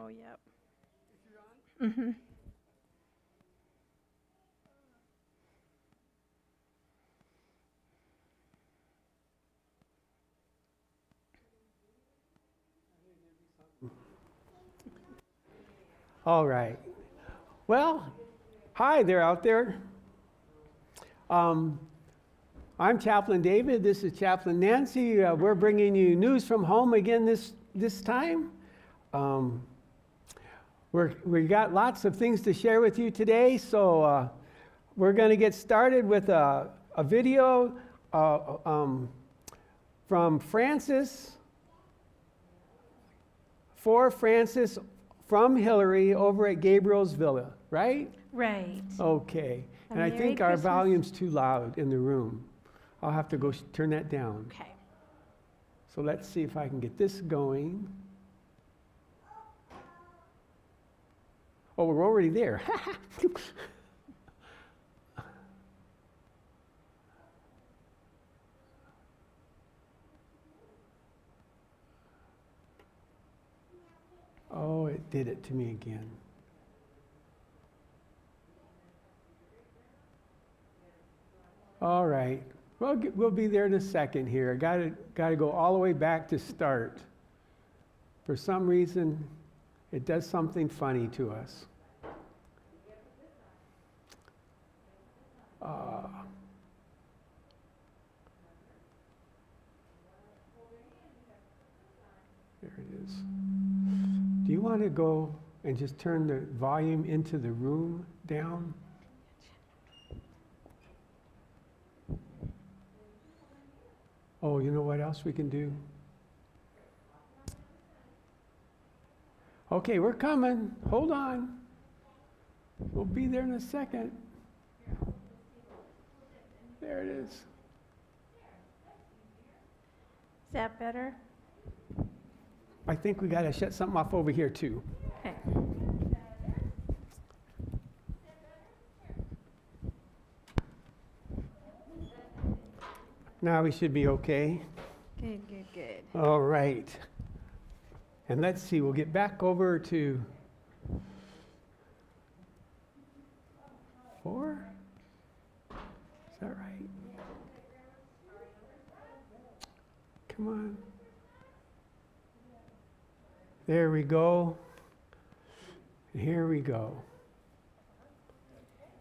Oh, yep. Mm-hmm. All right. Well, hi there out there. Um, I'm Chaplain David. This is Chaplain Nancy. We're bringing you news from home again this time. We got lots of things to share with you today, so we're going to get started with a video from Francis, for Francis from Hillary over at Gabriel's Villa, right? Right. Okay. And I Merry think our Christmas. volume's too loud in the room. I'll have to go turn that down. Okay. So let's see if I can get this going. Oh, we're already there. Oh, it did it to me again. All right. Well, we'll be there in a second here. I got to go all the way back to start. For some reason, it does something funny to us. There it is. Do you want to go and just turn the volume into the room down? Oh, you know what else we can do? Okay, we're coming. Hold on. We'll be there in a second. There it is. Is that better? I think we got to shut something off over here too. Okay. Now we should be okay. Good, good, good. All right. And let's see, we'll get back over to 4. Is that right? Come on. There we go. Here we go.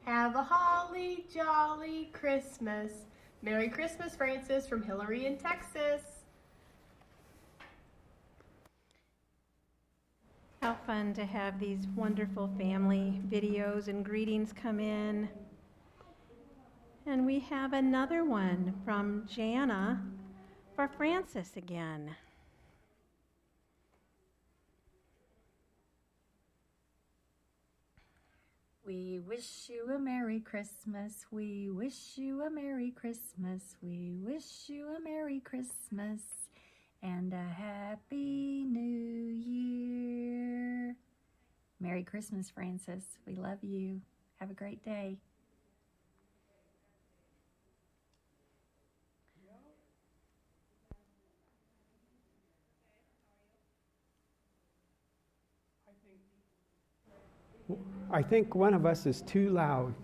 Have a holly jolly Christmas. Merry Christmas, Francis, from Hillary in Texas. How fun to have these wonderful family videos and greetings come in. And we have another one from Jana for Francis again. We wish you a Merry Christmas. We wish you a Merry Christmas. We wish you a Merry Christmas and a Happy New Year. Merry Christmas, Francis. We love you. Have a great day. I think one of us is too loud.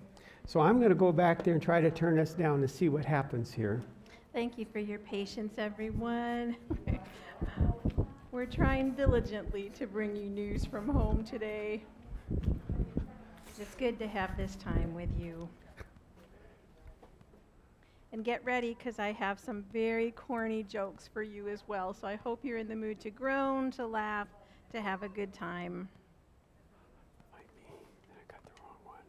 So I'm going to go back there and try to turn us down to see what happens here. Thank you for your patience, everyone. We're trying diligently to bring you news from home today. It's good to have this time with you. And get ready, because I have some very corny jokes for you as well. So I hope you're in the mood to groan, to laugh, to have a good time. I got the wrong one.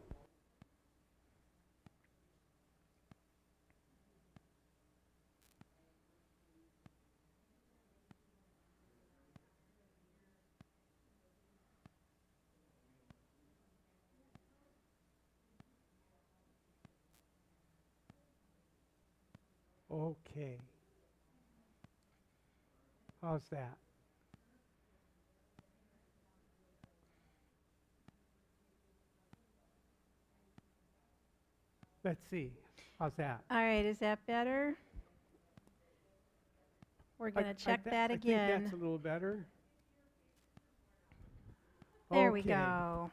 Okay. How's that? Let's see. How's that? All right, is that better? We're going to check that again. I think that's a little better. There we Okay. go.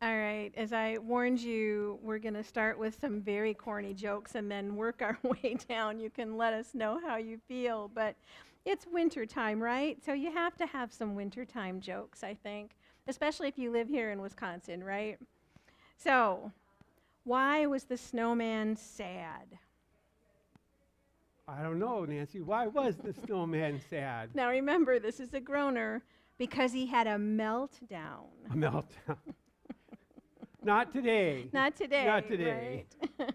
All right, as I warned you, we're going to start with some very corny jokes and then work our way down. You can let us know how you feel, but it's winter time, right? So you have to have some wintertime jokes, I think, especially if you live here in Wisconsin, right? So, why was the snowman sad? I don't know, Nancy. Why was the snowman sad? Now remember, this is a groaner because he had a meltdown. A meltdown. Not today. Not today. Not today. Right?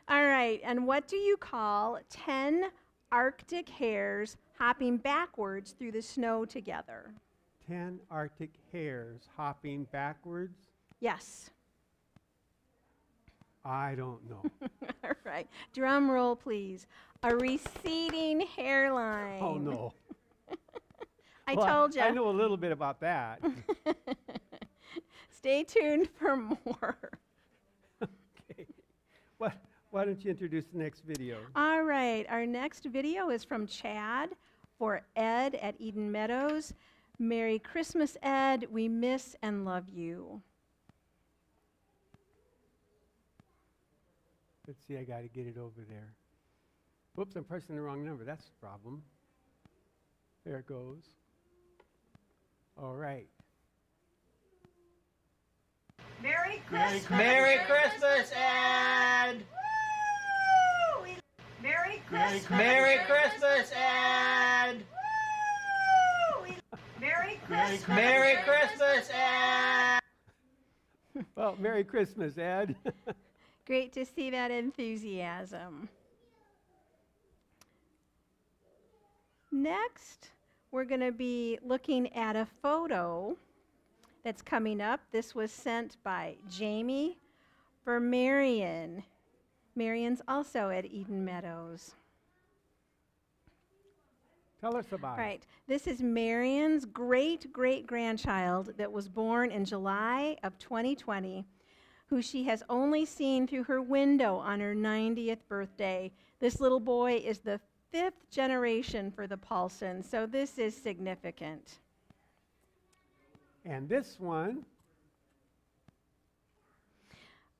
All right, and what do you call 10 Arctic hares hopping backwards through the snow together? 10 Arctic hares hopping backwards? Yes. I don't know. All right. Drum roll, please. A receding hairline. Oh, no. I Well, told you. I know a little bit about that. Stay tuned for more. Okay. Why don't you introduce the next video? All right. Our next video is from Chad for Ed at Eden Meadows. Merry Christmas, Ed. We miss and love you. Let's see, I got to get it over there. Whoops, I'm pressing the wrong number. That's the problem. There it goes. All right. Merry Christmas! Merry Christmas, Ed! Woo! Merry Christmas! Merry Christmas, Ed! Woo! Merry Christmas! Merry Christmas, Ed! Well, Merry Christmas, Ed. Great to see that enthusiasm. Next, we're going to be looking at a photo that's coming up. This was sent by Jamie for Marion. Marion's also at Eden Meadows. Tell us about it. Right. This is Marion's great-great-grandchild that was born in July of 2020, who she has only seen through her window on her 90th birthday. This little boy is the 5th generation for the Paulsons, so this is significant. And this one,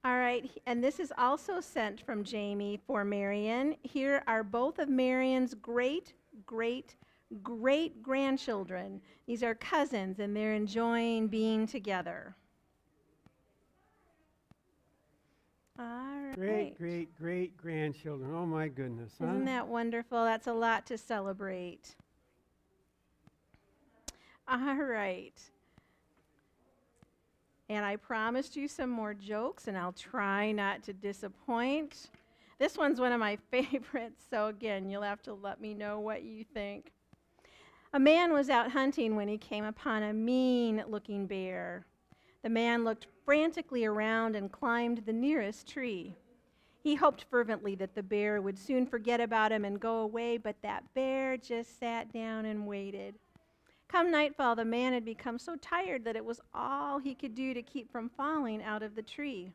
All right, and this is also sent from Jamie for Marion. Here are both of Marion's great-great-great-grandchildren. These are cousins, and they're enjoying being together. All right. great-great-great-grandchildren. Oh, my goodness. Huh? Isn't that wonderful? That's a lot to celebrate. All right. And I promised you some more jokes, and I'll try not to disappoint. This one's one of my favorites, so again, you'll have to let me know what you think. A man was out hunting when he came upon a mean-looking bear. The man looked frantically around and climbed the nearest tree. He hoped fervently that the bear would soon forget about him and go away, but that bear just sat down and waited. Come nightfall, the man had become so tired that it was all he could do to keep from falling out of the tree.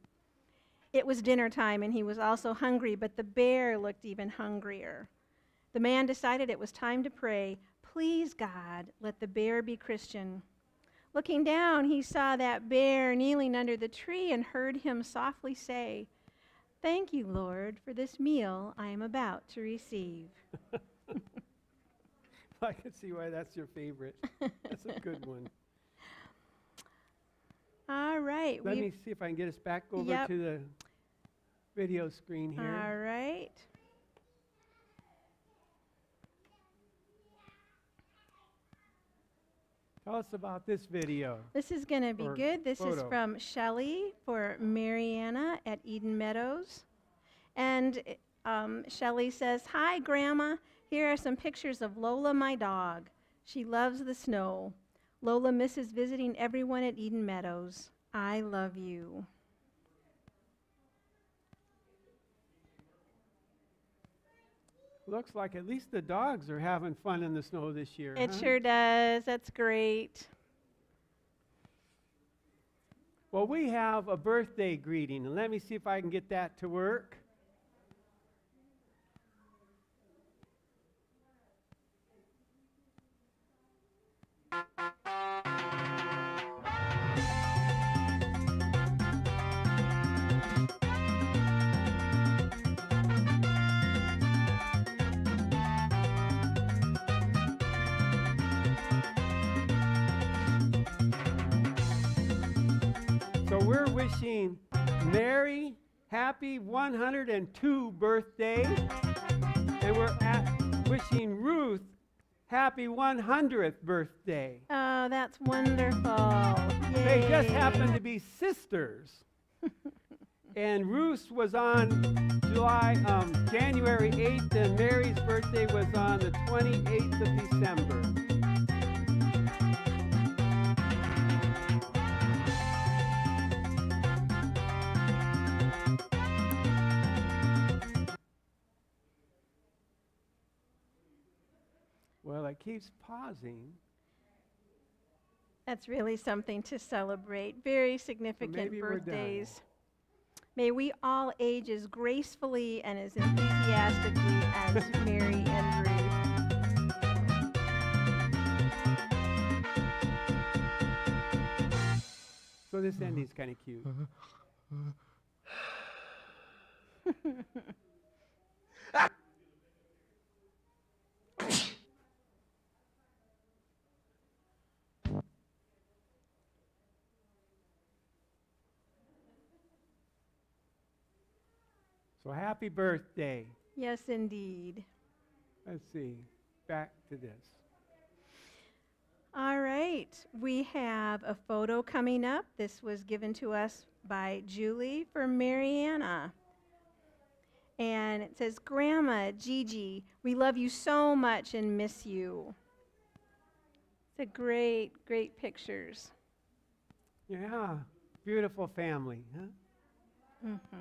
It was dinner time, and he was also hungry, but the bear looked even hungrier. The man decided it was time to pray, "Please, God, let the bear be Christian." Looking down, he saw that bear kneeling under the tree and heard him softly say, "Thank you, Lord, for this meal I am about to receive." I can see why that's your favorite. That's a good one. All right. Let me see if I can get us back over Yep. to the video screen here. All right. Tell us about this video. This is going to be Or good. This is photo. from Shelley for Mariana at Eden Meadows. And Shelley says, "Hi, Grandma. Here are some pictures of Lola, my dog. She loves the snow. Lola misses visiting everyone at Eden Meadows. I love you." Looks like at least the dogs are having fun in the snow this year. It huh? sure does. That's great. Well, we have a birthday greeting, and let me see if I can get that to work. we're wishing Mary happy 102 birthday, and we're wishing Ruth happy 100th birthday. Oh, that's wonderful. They just Yay. happen to be sisters. And Ruth's was on January 8th, and Mary's birthday was on the 28th of December. Well, it keeps pausing. That's really something to celebrate. Very significant maybe we're done. birthdays. May we all age as gracefully and as enthusiastically as Mary and Ruth. So this ending's kind of cute. So happy birthday. Yes, indeed. Let's see. Back to this. All right. We have a photo coming up. This was given to us by Julie for Mariana. And it says, Grandma, Gigi, we love you so much and miss you. It's a great, great pictures. Yeah. Beautiful family, huh? Mm-hmm.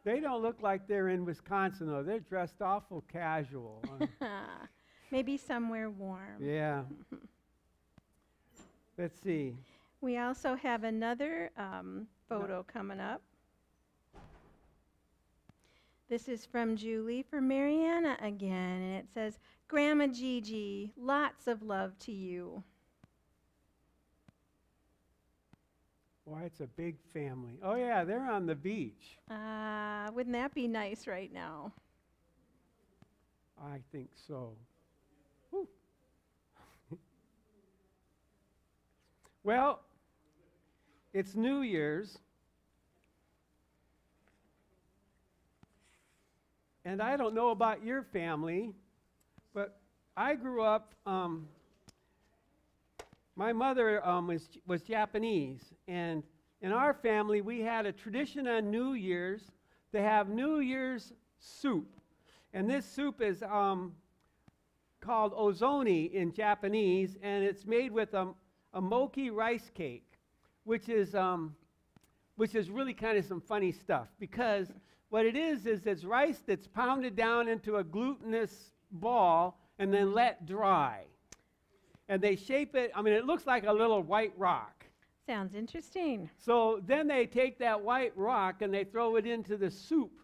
They don't look like they're in Wisconsin, though. They're dressed awful casual. Maybe somewhere warm. Yeah. Let's see. We also have another photo coming up. This is from Julie for Mariana again, and it says, Grandma Gigi, lots of love to you. Boy, it's a big family. Oh, yeah, they're on the beach. Wouldn't that be nice right now? I think so. Whew. Well, it's New Year's. And I don't know about your family, but I grew up, my mother was Japanese, and in our family we had a tradition on New Year's to have New Year's soup. And this soup is called ozoni in Japanese, and it's made with a mochi rice cake, which is really kind of some funny stuff, because what it is it's rice that's pounded down into a glutinous ball and then let dry. And they shape it, I mean, it looks like a little white rock. Sounds interesting. So then they take that white rock and they throw it into the soup.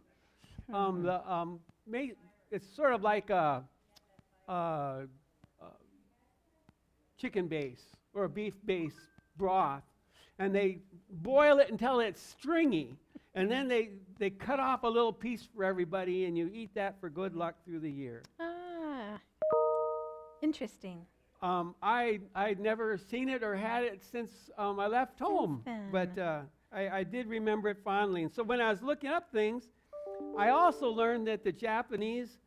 It's sort of like a chicken base or a beef base broth. And they boil it until it's stringy. And then they cut off a little piece for everybody, and you eat that for good luck through the year. Ah, interesting. I'd never seen it or had it since I left home, then. but I did remember it fondly. And so when I was looking up things, I also learned that the Japanese,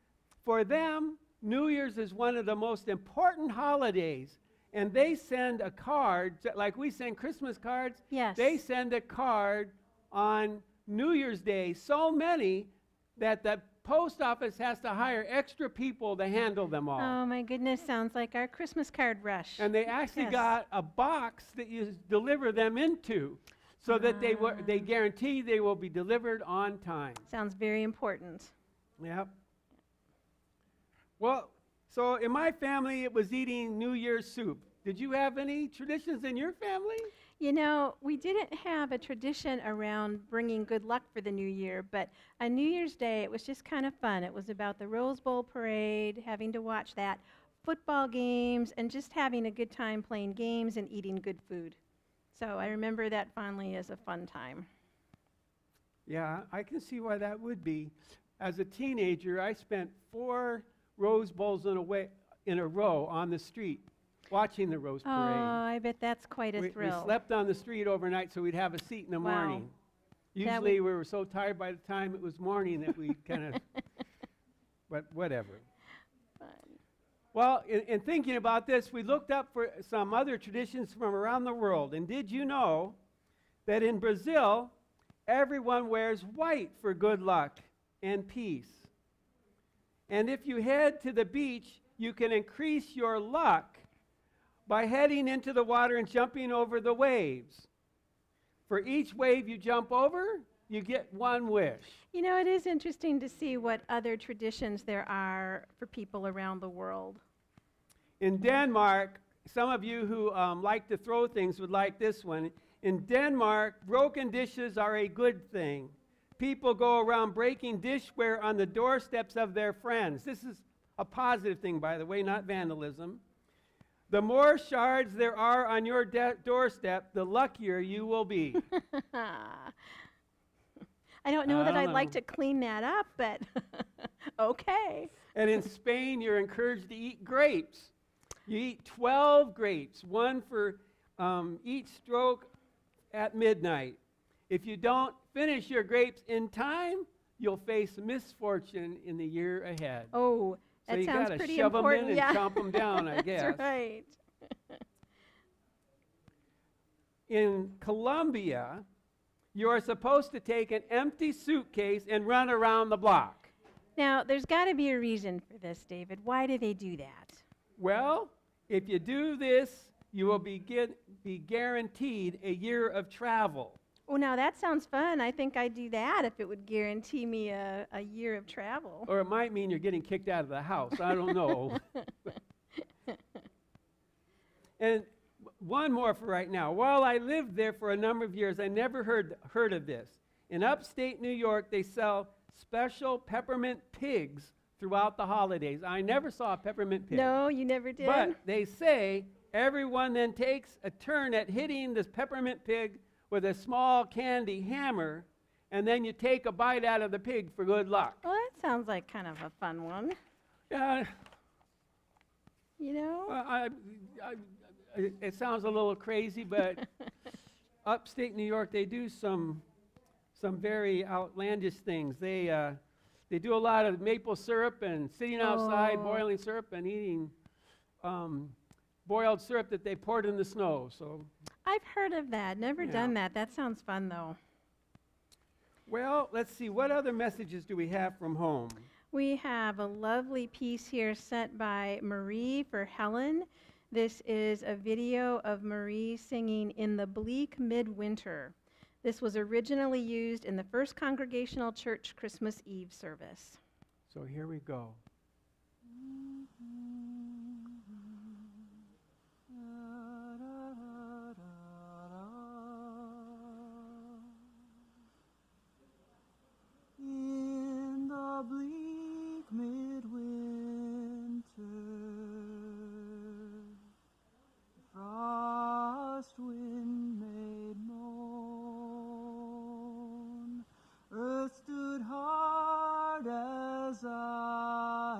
for them, New Year's is one of the most important holidays. And they send a card, like we send Christmas cards. Yes. They send a card on New Year's Day, so many that the post office has to hire extra people to handle them all. Oh my goodness, sounds like our Christmas card rush. And they actually Yes. got a box that you deliver them into, so that they guarantee they will be delivered on time. Sounds very important. Yep. Well, so in my family, it was eating New Year's soup. Did you have any traditions in your family? You know, we didn't have a tradition around bringing good luck for the new year, but on New Year's Day, it was just kind of fun. It was about the Rose Bowl parade, having to watch that, football games, and just having a good time playing games and eating good food. So I remember that fondly as a fun time. Yeah, I can see why that would be. As a teenager, I spent 4 Rose Bowls in a row on the street. watching the Rose Oh, Parade. I bet that's quite a We thrill. slept on the street overnight so we'd have a seat in the Wow. morning. That Usually we were so tired by the time it was morning that we kind of, but whatever. Fun. Well, in thinking about this, we looked up for some other traditions from around the world. And did you know that in Brazil, everyone wears white for good luck and peace? And if you head to the beach, you can increase your luck by heading into the water and jumping over the waves. For each wave you jump over, you get one wish. You know, it is interesting to see what other traditions there are for people around the world. In Denmark, some of you who like to throw things would like this one. In Denmark, broken dishes are a good thing. People go around breaking dishware on the doorsteps of their friends. This is a positive thing, by the way, not vandalism. The more shards there are on your doorstep, the luckier you will be. I don't know that I I'd don't like know. to clean that up, but okay. And in Spain, you're encouraged to eat grapes. You eat 12 grapes, one for each stroke at midnight. If you don't finish your grapes in time, you'll face misfortune in the year ahead. Oh, So that you sounds gotta pretty shove important. them in Yeah. and chomp them down, I guess. That's right. In Colombia, you are supposed to take an empty suitcase and run around the block. Now, there's got to be a reason for this, David. Why do they do that? Well, if you do this, you will be guaranteed a year of travel. Oh, now that sounds fun. I think I'd do that if it would guarantee me a year of travel. Or it might mean you're getting kicked out of the house. I don't know. And one more for right now. While I lived there for a number of years, I never heard of this. In upstate New York, they sell special peppermint pigs throughout the holidays. I never saw a peppermint pig. No, you never did? But they say everyone then takes a turn at hitting this peppermint pig with a small candy hammer, and then you take a bite out of the pig for good luck. Well, that sounds like kind of a fun one, Yeah, you know? it sounds a little crazy, but upstate New York, they do some very outlandish things. They do a lot of maple syrup and sitting outside, Oh. boiling syrup and eating boiled syrup that they poured in the snow. So, I've heard of that. Never Yeah. done that. That sounds fun, though. well, let's see. What other messages do we have from home? We have a lovely piece here sent by Marie for Helen. This is a video of Marie singing In the Bleak Midwinter. This was originally used in the First Congregational Church Christmas Eve service. So here we go. In the bleak midwinter, the frost wind made moan. Earth stood hard as iron,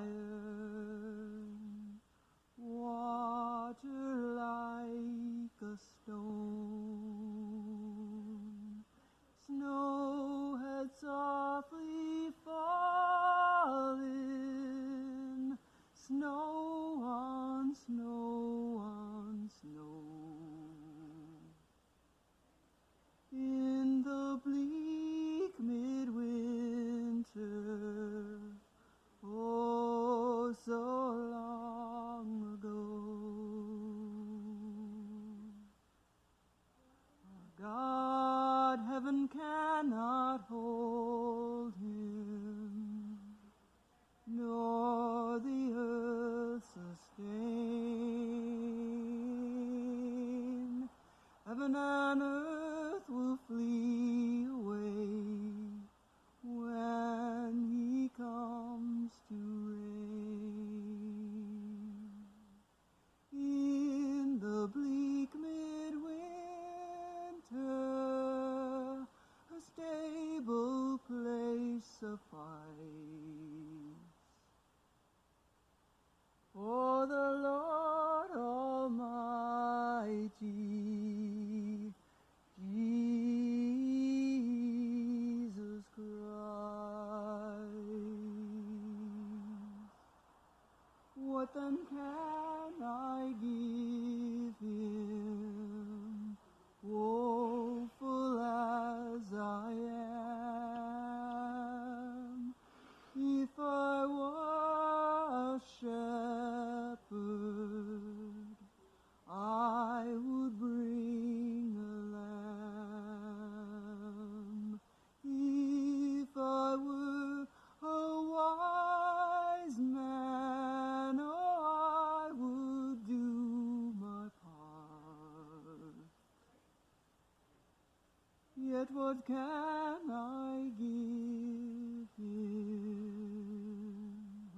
Yet what can I give him?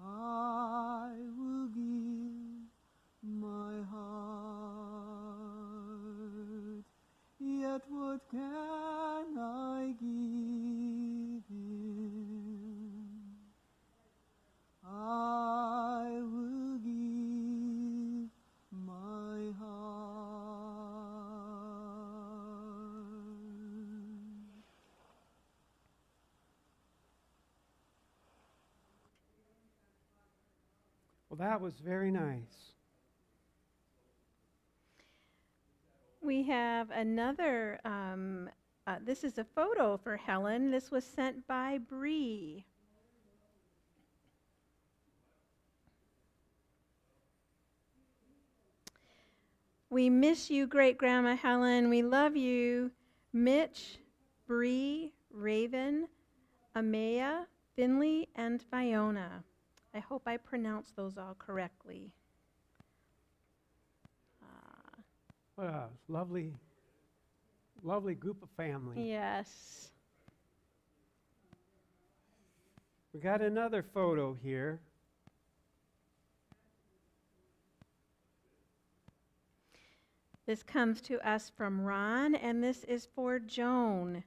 I will give my heart. Yet what can I give him? I will give my heart. Well, that was very nice. We have another, this is a photo for Helen. This was sent by Bree. We miss you, Great Grandma Helen. We love you. Mitch, Bree, Raven, Amaya, Finley, and Fiona. I hope I pronounced those all correctly. What a lovely, lovely group of family. Yes. We got another photo here. This comes to us from Ron, and this is for Joan.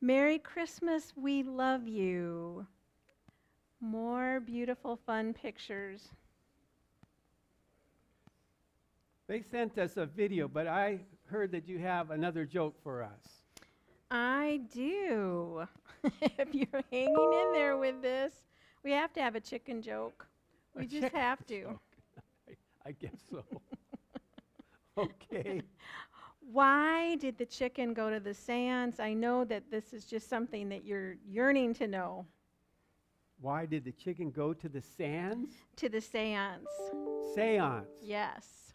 Merry Christmas, we love you. More beautiful, fun pictures. They sent us a video, but I heard that you have another joke for us. I do. If you're hanging in there with this, we have to have a chicken joke. We A just chicken have to. joke. I guess so. Okay. Why did the chicken go to the seance? I know that this is just something that you're yearning to know. Why did the chicken go to the sands? To the seance. Seance. Yes.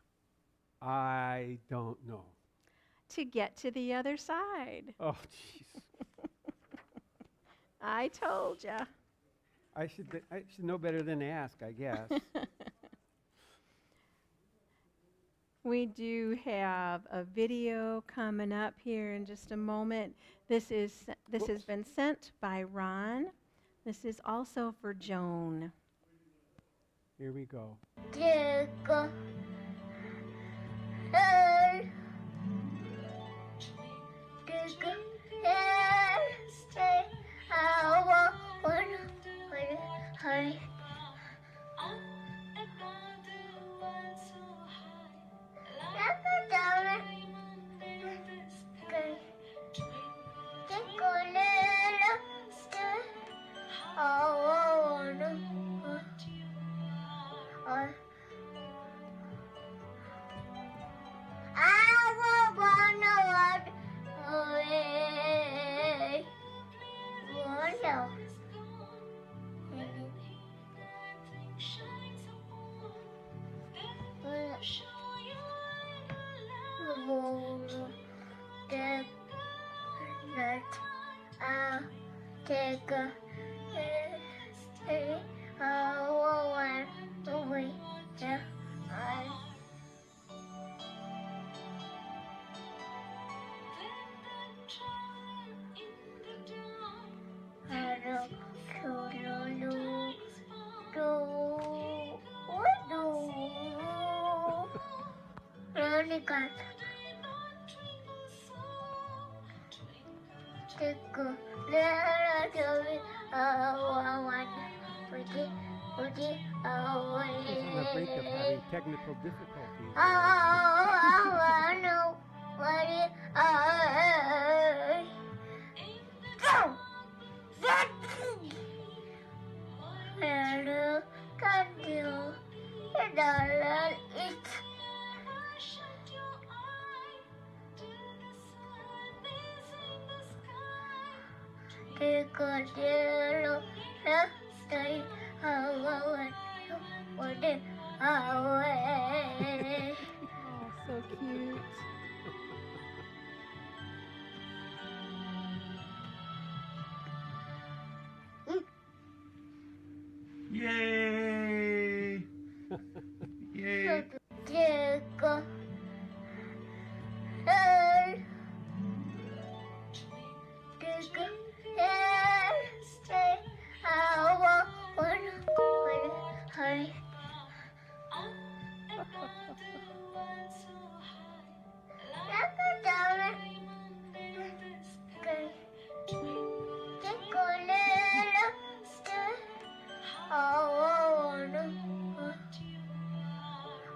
I don't know. To get to the other side. Oh, jeez. I told ya. I should know better than to ask, I guess. We do have a video coming up here in just a moment. This has been sent by Ron. This is also for Joan. Here we go. He's on the brink of having technical difficulties. Oh, so cute. Yay! Yay!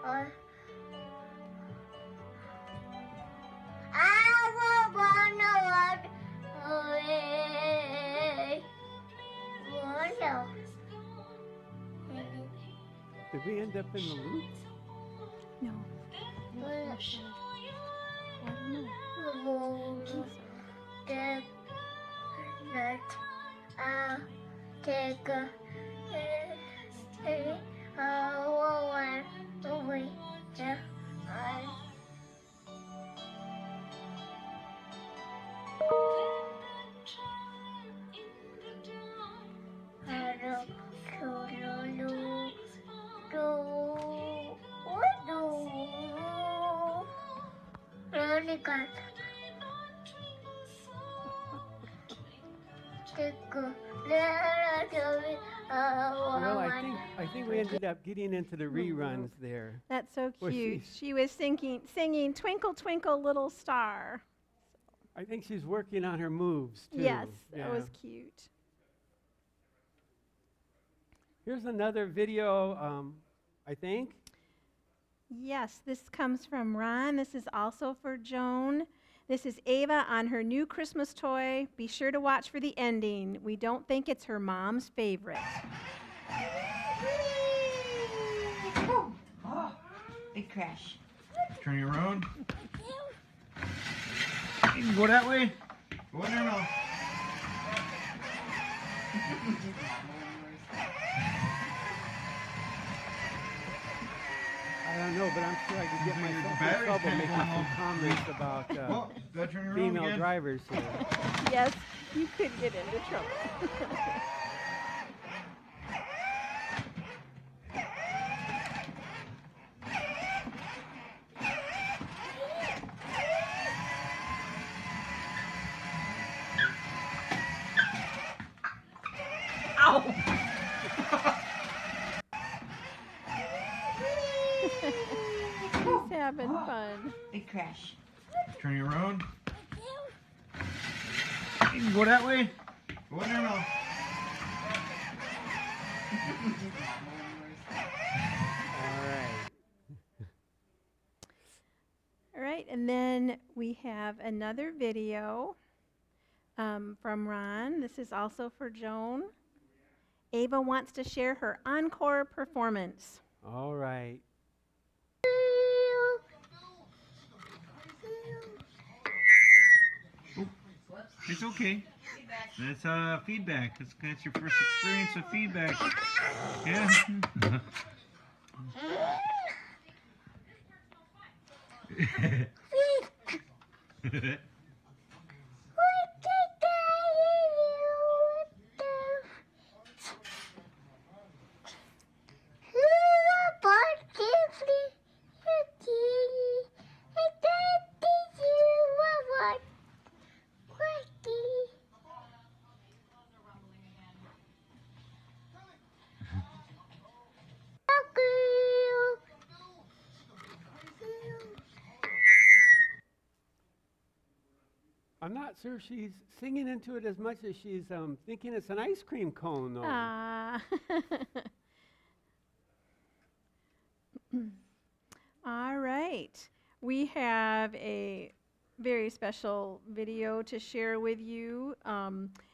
I will run away. What else? Did we end up in the loop? No. Take away. Well, I think we ended up getting into the reruns there. That's so Well, cute. she's- She was singing Twinkle, Twinkle, Little Star. I think she's working on her moves too. Yes, that Yeah. was cute. Here's another video, I think. Yes, this comes from Ron. This is also for Joan. This is Ava on her new Christmas toy. Be sure to watch for the ending. We don't think it's her mom's favorite. Oh, big crash. Turn you around. You can go that way. Go in there now. I don't know, but I'm sure I could get Your myself in battery's trouble kinda making going some low. comments about Oh, gotta turn you around female again. drivers here. Yes, you could get into trouble. He's having fun. Big crash. Turn you around. You can go that way. Go in there now. All right. All right, and then we have another video from Ron. This is also for Joan. Ava wants to share her encore performance. All right. It's okay. That's feedback. That's your first experience of feedback. Yeah. I'm not sure she's singing into it as much as she's thinking it's an ice cream cone, though. Ah. All right. We have a very special video to share with you.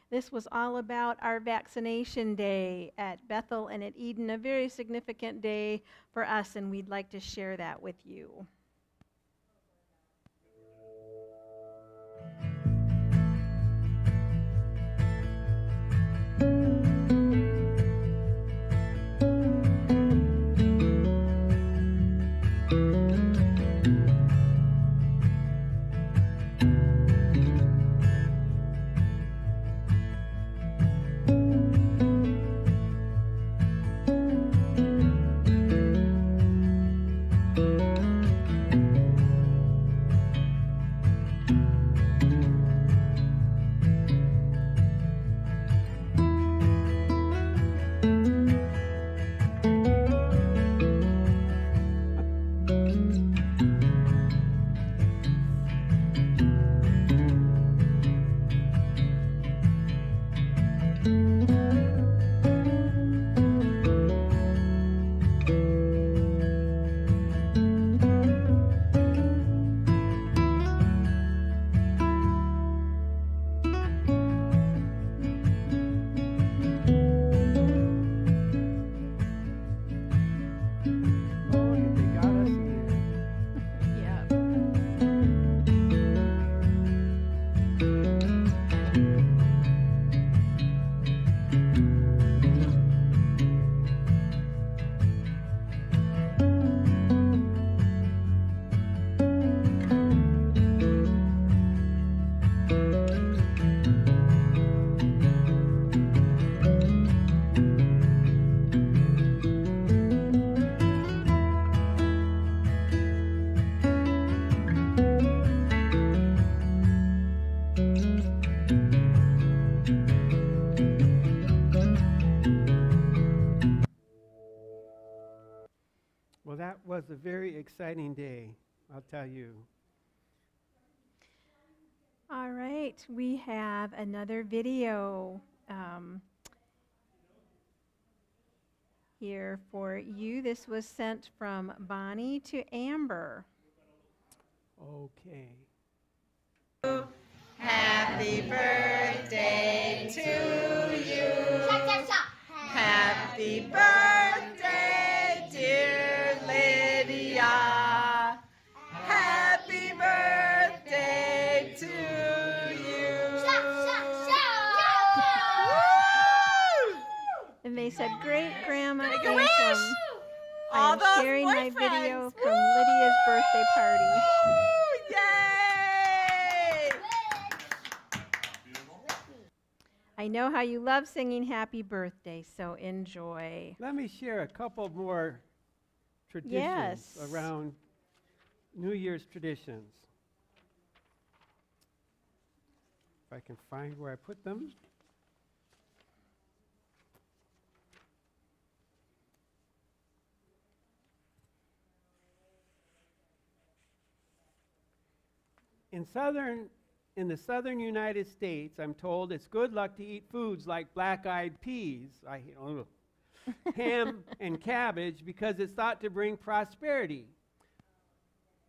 This was all about our vaccination day at Bethel and at Eden, a very significant day for us, and we'd like to share that with you. was a very exciting day, I'll tell you. All right, we have another video here for you. This was sent from Bonnie to Amber. Okay. Happy birthday to you. Happy birthday, dear Lydia. Happy birthday to you. And they said, great grandma Make a Anthem. wish. All I'm those sharing my boyfriends. video from Lydia's birthday party. Yay! I know how you love singing happy birthday, so enjoy. Let me share a couple more traditions Yes. around New Year's traditions. If I can find where I put them. In the southern United States, I'm told it's good luck to eat foods like black-eyed peas, ham and cabbage, because it's thought to bring prosperity.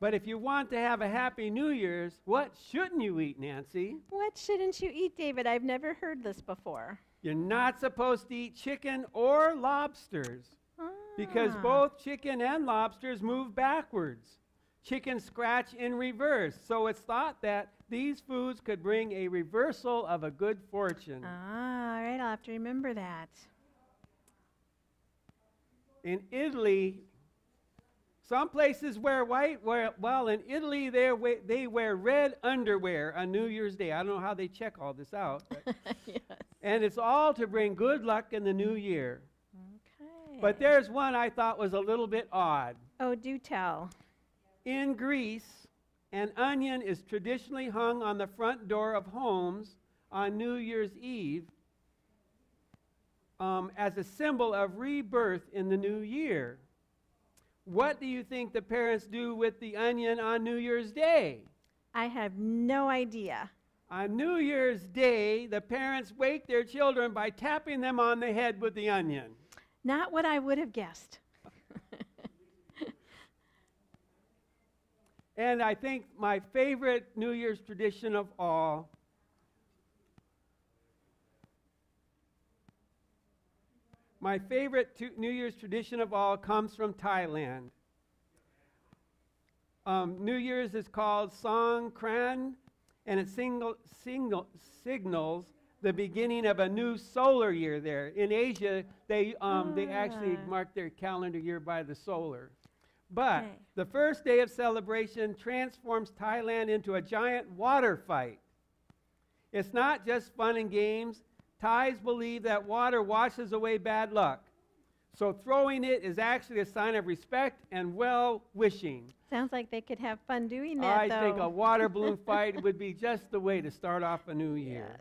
But if you want to have a happy New Year's, what shouldn't you eat, Nancy? What shouldn't you eat, David? I've never heard this before. You're not supposed to eat chicken or lobsters, because both chicken and lobsters move backwards. Chicken scratch in reverse. So it's thought that these foods could bring a reversal of a good fortune. All right, I'll have to remember that. In Italy, some places wear white. Well, in Italy, they wear red underwear on New Year's Day. I don't know how they check all this out. But Yes. and it's all to bring good luck in the new year. Okay. But there's one I thought was a little bit odd. Oh, do tell. In Greece, an onion is traditionally hung on the front door of homes on New Year's Eve as a symbol of rebirth in the new year. What do you think the parents do with the onion on New Year's Day? I have no idea. On New Year's Day, the parents wake their children by tapping them on the head with the onion. Not what I would have guessed. And I think my favorite New Year's tradition of all New Year's tradition of all comes from Thailand. New Year's is called Songkran, and it signals the beginning of a new solar year there. In Asia, they actually mark their calendar year by the solar. But the first day of celebration transforms Thailand into a giant water fight. It's not just fun and games. Thais believe that water washes away bad luck. So throwing it is actually a sign of respect and well-wishing. Sounds like they could have fun doing that, I think a water balloon fight would be just the way to start off a new year.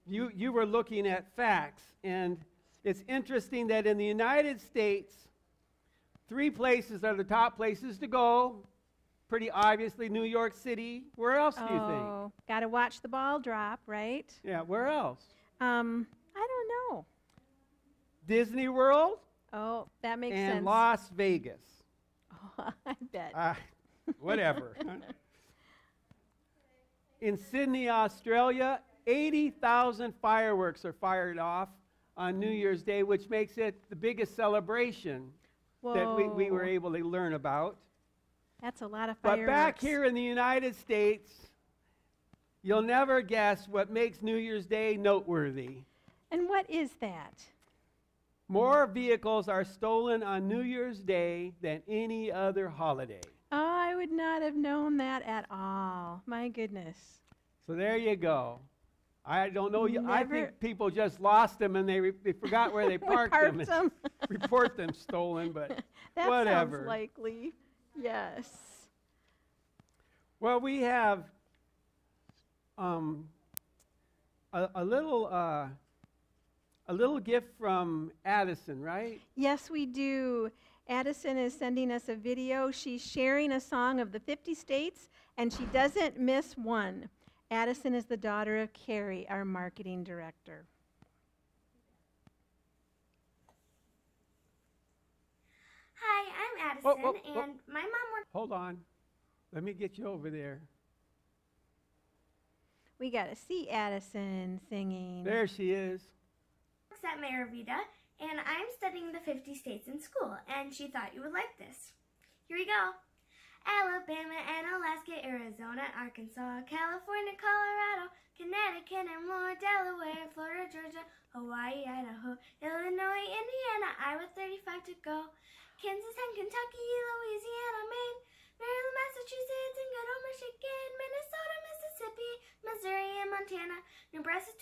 Yes. You were looking at facts, and it's interesting that in the United States, 3 places are the top places to go. Pretty obviously, New York City. Where else do you think? Oh, got to watch the ball drop, right? Yeah, where else? I don't know. Disney World Oh, that makes and sense. Las Vegas. Oh, I bet. Whatever. In Sydney, Australia, 80,000 fireworks are fired off on New Year's Day, which makes it the biggest celebration that we were able to learn about. That's a lot of fireworks. But back here in the United States, you'll never guess what makes New Year's Day noteworthy. And what is that? More vehicles are stolen on New Year's Day than any other holiday. Oh, I would not have known that at all. My goodness. So there you go. I don't know. I Never- think people just lost them and they forgot where they parked them. And report them stolen, but That whatever. sounds likely. Yes. Well, we have a little a little gift from Addison, right? Yes, we do. Addison is sending us a video. She's sharing a song of the 50 states, and she doesn't miss one. Addison is the daughter of Carrie, our marketing director. Hi, I'm Addison, and my mom works. Hold on. Let me get you over there. We got to see Addison singing. There she is. At Miravida, and I'm studying the 50 states in school, and she thought you would like this. Here we go. Alabama and Alaska, Arizona, Arkansas, California, Colorado, Connecticut and more, Delaware, Florida, Georgia, Hawaii, Idaho, Illinois, Indiana, Iowa, 35 to go, Kansas and Kentucky, Louisiana, Maine, Maryland, Massachusetts, and good old Michigan, Minnesota, Mississippi, Missouri, and Montana, Nebraska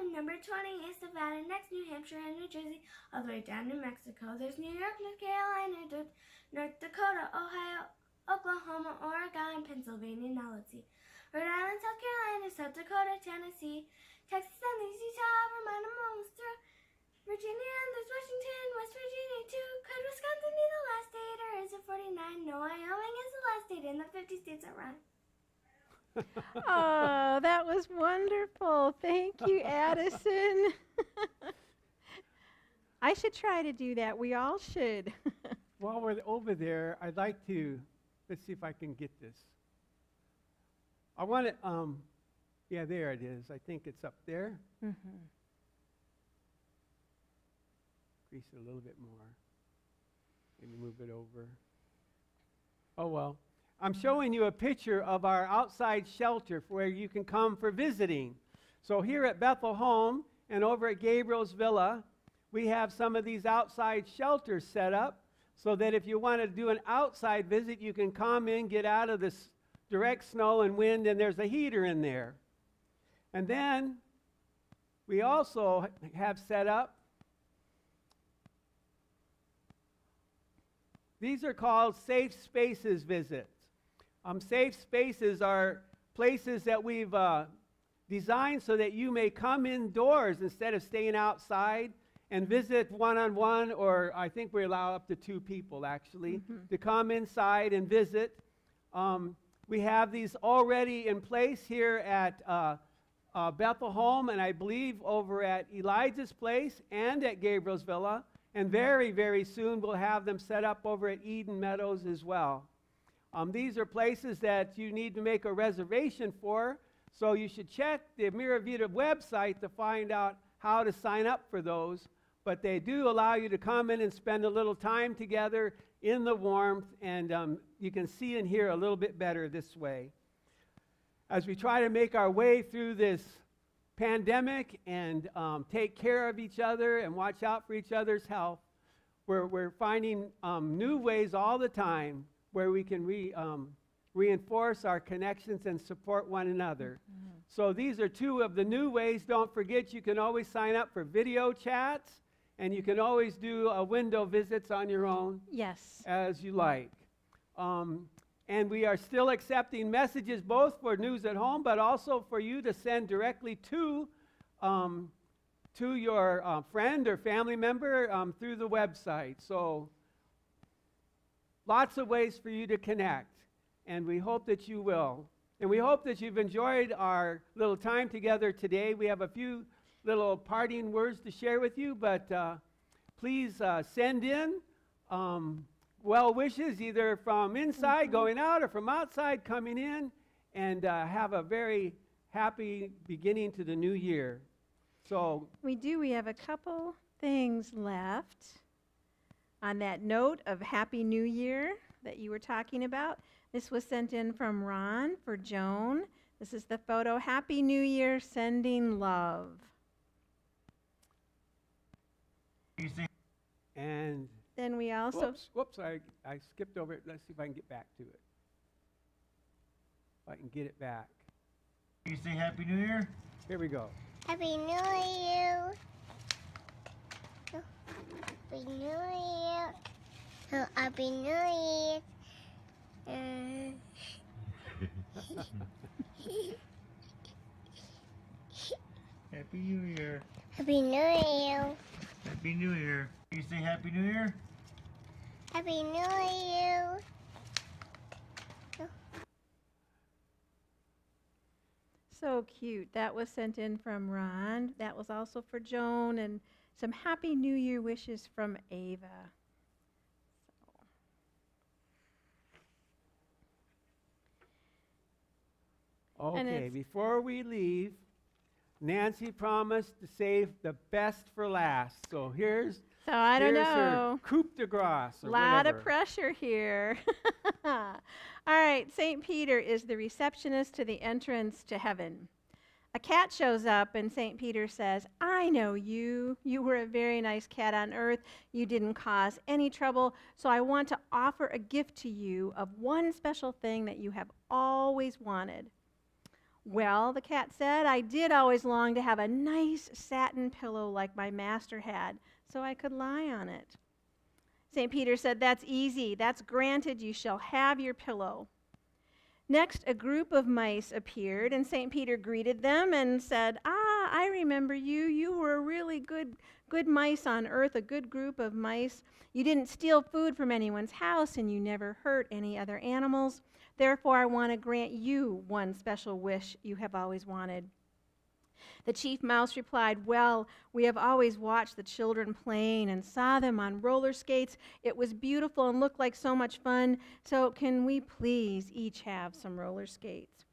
27, number 20 is Nevada, next New Hampshire and New Jersey, all the way down to Mexico. There's New York, North Carolina, North Dakota, Ohio, Oklahoma, Oregon, Pennsylvania, now let's see, Rhode Island, South Carolina, South Dakota, Tennessee, Texas, and there's Utah, Vermont, I'm almost through, Virginia, and there's Washington, West Virginia too. Could Wisconsin be the last state, or is it 49? No, Wyoming is the last state in the 50 states that run. Oh, that was wonderful. Thank you, Addison. I should try to do that. We all should. While we're over there, I'd like to, let's see if I can get this. I want to, yeah, there it is. I think it's up there. Mm-hmm. Increase it a little bit more. Maybe move it over. Oh, well. I'm showing you a picture of our outside shelter where you can come for visiting. So here at Bethel Home and over at Gabriel's Villa, we have some of these outside shelters set up so that if you want to do an outside visit, you can come in, get out of this direct snow and wind, and there's a heater in there. And then we also have set up, these are called safe spaces visits. Safe spaces are places that we've designed so that you may come indoors instead of staying outside and visit one-on-one, or I think we allow up to 2 people actually, to come inside and visit. We have these already in place here at Bethel Home, and I believe over at Elijah's Place and at Gabriel's Villa, and very, very soon we'll have them set up over at Eden Meadows as well. These are places that you need to make a reservation for, so you should check the Miravida website to find out how to sign up for those. But they do allow you to come in and spend a little time together in the warmth, and you can see and hear a little bit better this way. As we try to make our way through this pandemic and take care of each other and watch out for each other's health, we're finding new ways all the time where we can reinforce our connections and support one another. So these are 2 of the new ways. Don't forget, you can always sign up for video chats, and you can always do window visits on your own. Yes. As you like. And we are still accepting messages both for News at Home, but also for you to send directly to your friend or family member through the website. So lots of ways for you to connect, and we hope that you will. And we hope that you've enjoyed our little time together today. We have a few little parting words to share with you, but please send in well wishes, either from inside going out or from outside coming in, and have a very happy beginning to the new year. So We have a couple things left. On that note of Happy New Year that you were talking about, this was sent in from Ron for Joan. This is the photo. Happy New Year, sending love. And then we also... Whoops, I skipped over it. Let's see if I can get back to it. If I can get it back. You say Happy New Year? Here we go. Happy New Year. Happy New Year. Oh, Happy New Year. Happy New Year. Happy New Year. Happy New Year. You say Happy New Year? Happy New Year. So cute. That was sent in from Ron. That was also for Joan, and some Happy New Year wishes from Ava. And Okay, it's- before we leave, Nancy promised to save the best for last. So here's So I don't here's her know. coup de grace or Lot whatever. of pressure here. All right, St. Peter is the receptionist to the entrance to heaven. A cat shows up, and St. Peter says, I know you. You were a very nice cat on earth. You didn't cause any trouble, so I want to offer a gift to you of one special thing that you have always wanted. Well, the cat said, I did always long to have a nice satin pillow like my master had, so I could lie on it. St. Peter said, that's easy. That's granted. You shall have your pillow. Next, a group of mice appeared, and St. Peter greeted them and said, I remember you. You were a really good mice on earth, a good group of mice. You didn't steal food from anyone's house, and you never hurt any other animals. Therefore, I want to grant you one special wish you have always wanted. The chief mouse replied, well, we have always watched the children playing and saw them on roller skates. It was beautiful and looked like so much fun. So can we please each have some roller skates?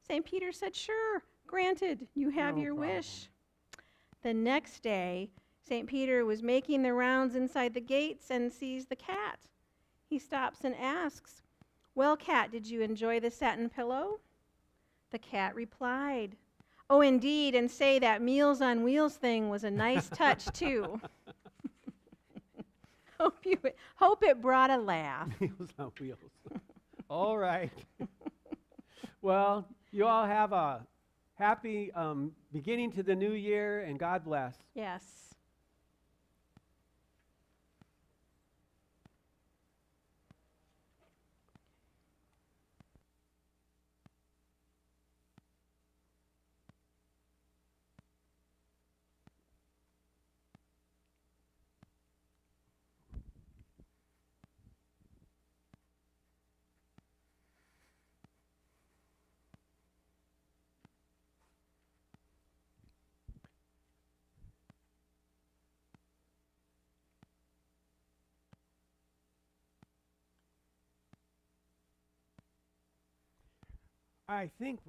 St. Peter said, sure, granted, you have No your problem. wish. The next day, St. Peter was making the rounds inside the gates and sees the cat. He stops and asks, well, cat, did you enjoy the satin pillow? The cat replied, oh, indeed, and say that Meals on Wheels thing was a nice touch, too. Hope it brought a laugh. Meals on Wheels. All right. Well, you all have a happy beginning to the new year, and God bless. Yes. I think what